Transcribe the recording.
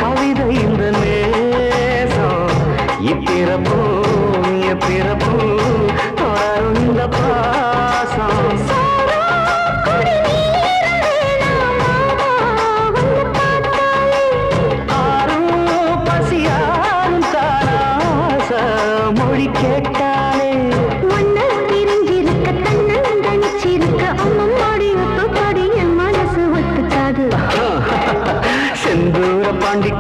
கவிதை இந்த நேசம் இப்பிறப்பும் எப்பிறப்பும் தொடரும் இந்த பாசம் ஆரும் பசியாரும் தாராச மொழி கேட்டாலே ஒன்ன பிரிஞ்சிருக்க தன்னன் தனிச்சிருக்க அம்மம்மாடி ஒத்துப்பாடி என் மனசு ஒத்துக்காது செந்தூர பாண்டி